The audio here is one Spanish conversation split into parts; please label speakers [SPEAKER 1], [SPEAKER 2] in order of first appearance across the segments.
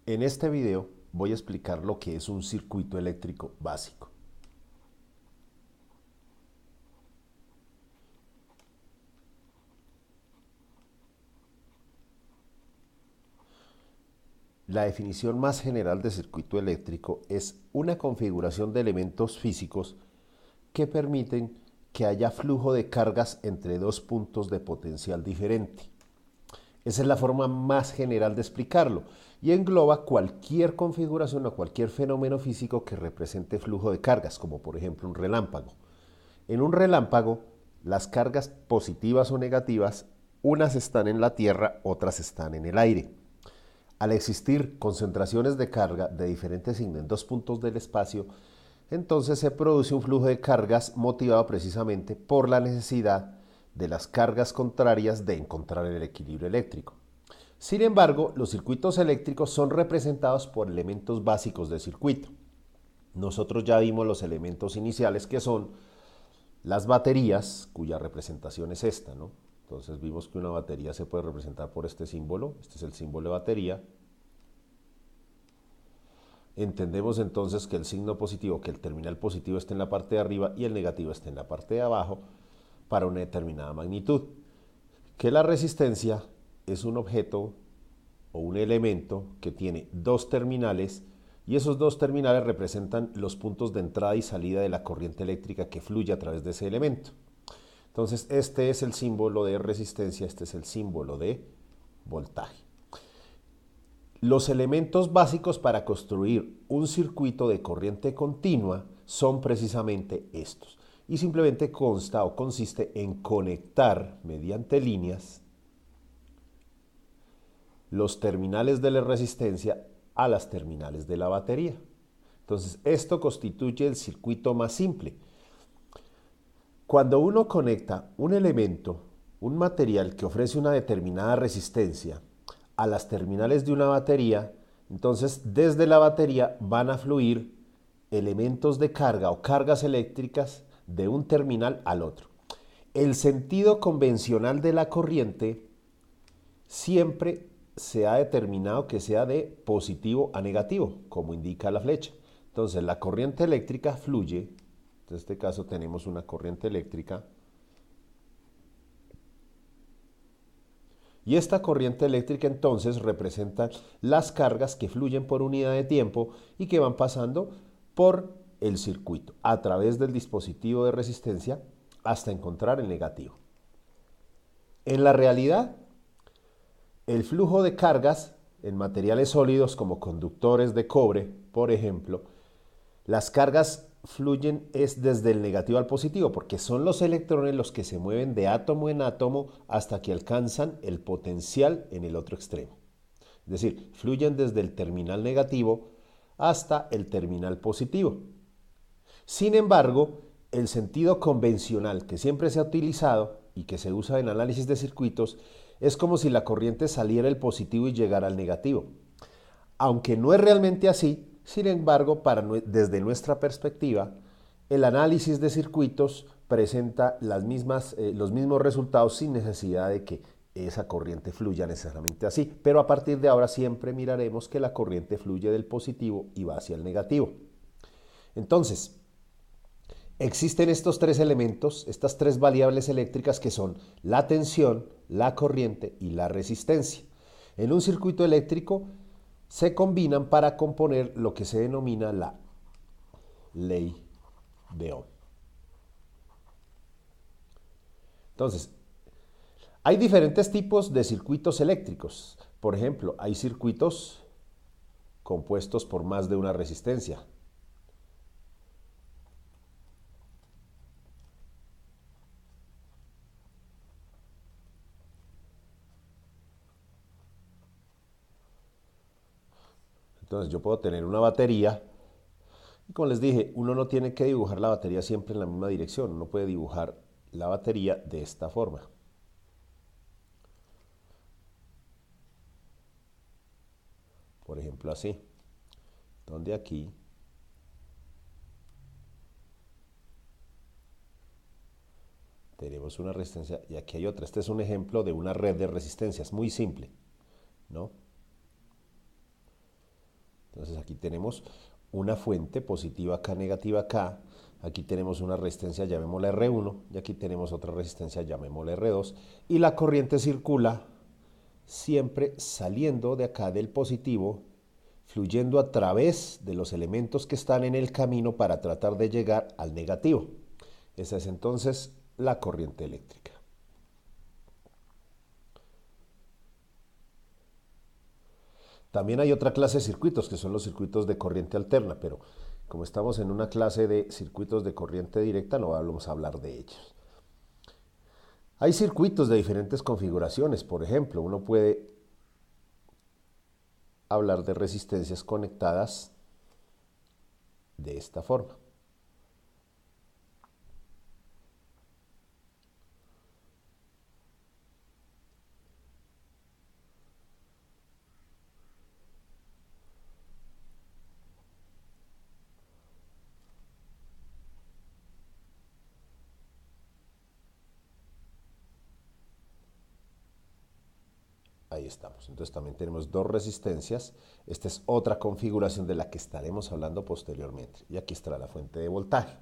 [SPEAKER 1] En este video voy a explicar lo que es un circuito eléctrico básico. La definición más general de circuito eléctrico es una configuración de elementos físicos que permiten que haya flujo de cargas entre dos puntos de potencial diferente. Esa es la forma más general de explicarlo y engloba cualquier configuración o cualquier fenómeno físico que represente flujo de cargas, como por ejemplo un relámpago. En un relámpago, las cargas positivas o negativas, unas están en la Tierra, otras están en el aire. Al existir concentraciones de carga de diferente signo en dos puntos del espacio, entonces se produce un flujo de cargas motivado precisamente por la necesidad de las cargas contrarias de encontrar el equilibrio eléctrico. Sin embargo, los circuitos eléctricos son representados por elementos básicos de circuito. Nosotros ya vimos los elementos iniciales que son las baterías, cuya representación es esta, ¿no? Entonces vimos que una batería se puede representar por este símbolo, este es el símbolo de batería. Entendemos entonces que el signo positivo, que el terminal positivo esté en la parte de arriba y el negativo esté en la parte de abajo para una determinada magnitud. Que la resistencia es un objeto o un elemento que tiene dos terminales y esos dos terminales representan los puntos de entrada y salida de la corriente eléctrica que fluye a través de ese elemento. Entonces este es el símbolo de resistencia, este es el símbolo de voltaje. Los elementos básicos para construir un circuito de corriente continua son precisamente estos. Y simplemente consta o consiste en conectar mediante líneas los terminales de la resistencia a las terminales de la batería. Entonces, esto constituye el circuito más simple. Cuando uno conecta un elemento, un material que ofrece una determinada resistencia a las terminales de una batería, entonces desde la batería van a fluir elementos de carga o cargas eléctricas de un terminal al otro. El sentido convencional de la corriente siempre se ha determinado que sea de positivo a negativo, como indica la flecha. Entonces la corriente eléctrica fluye, en este caso tenemos una corriente eléctrica, y esta corriente eléctrica entonces representa las cargas que fluyen por unidad de tiempo y que van pasando por el circuito a través del dispositivo de resistencia hasta encontrar el negativo. En la realidad, el flujo de cargas en materiales sólidos como conductores de cobre, por ejemplo, las cargas fluyen es desde el negativo al positivo, porque son los electrones los que se mueven de átomo en átomo hasta que alcanzan el potencial en el otro extremo. Es decir, fluyen desde el terminal negativo hasta el terminal positivo. Sin embargo, el sentido convencional que siempre se ha utilizado y que se usa en análisis de circuitos es como si la corriente saliera del positivo y llegara al negativo. Aunque no es realmente así, sin embargo, desde nuestra perspectiva, el análisis de circuitos presenta los mismos resultados sin necesidad de que esa corriente fluya necesariamente así. Pero a partir de ahora siempre miraremos que la corriente fluye del positivo y va hacia el negativo. Entonces, existen estos tres elementos, estas tres variables eléctricas que son la tensión, la corriente y la resistencia. En un circuito eléctrico se combinan para componer lo que se denomina la ley de Ohm. Entonces, hay diferentes tipos de circuitos eléctricos. Por ejemplo, hay circuitos compuestos por más de una resistencia. Entonces yo puedo tener una batería y como les dije, uno no tiene que dibujar la batería siempre en la misma dirección, uno puede dibujar la batería de esta forma. Por ejemplo así, donde aquí tenemos una resistencia y aquí hay otra. Este es un ejemplo de una red de resistencias muy simple, ¿no? Entonces aquí tenemos una fuente positiva acá, negativa acá. Aquí tenemos una resistencia, llamémosla R1, y aquí tenemos otra resistencia, llamémosla R2. Y la corriente circula siempre saliendo de acá del positivo, fluyendo a través de los elementos que están en el camino para tratar de llegar al negativo. Esa es entonces la corriente eléctrica. También hay otra clase de circuitos, que son los circuitos de corriente alterna, pero como estamos en una clase de circuitos de corriente directa, no vamos a hablar de ellos. Hay circuitos de diferentes configuraciones. Por ejemplo, uno puede hablar de resistencias conectadas de esta forma. Ahí estamos. Entonces también tenemos dos resistencias. Esta es otra configuración de la que estaremos hablando posteriormente. Y aquí estará la fuente de voltaje.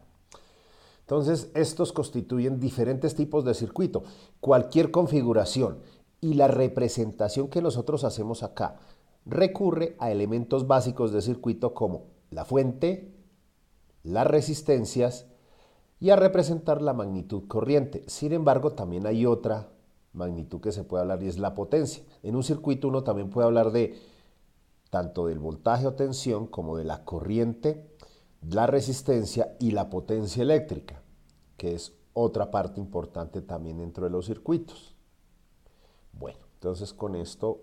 [SPEAKER 1] Entonces, estos constituyen diferentes tipos de circuito. Cualquier configuración y la representación que nosotros hacemos acá recurre a elementos básicos de circuito como la fuente, las resistencias y a representar la magnitud corriente. Sin embargo, también hay otra magnitud que se puede hablar y es la potencia. En un circuito uno también puede hablar de tanto del voltaje o tensión como de la corriente, la resistencia y la potencia eléctrica, que es otra parte importante también dentro de los circuitos. Bueno, entonces con esto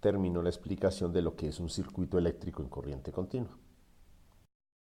[SPEAKER 1] termino la explicación de lo que es un circuito eléctrico en corriente continua.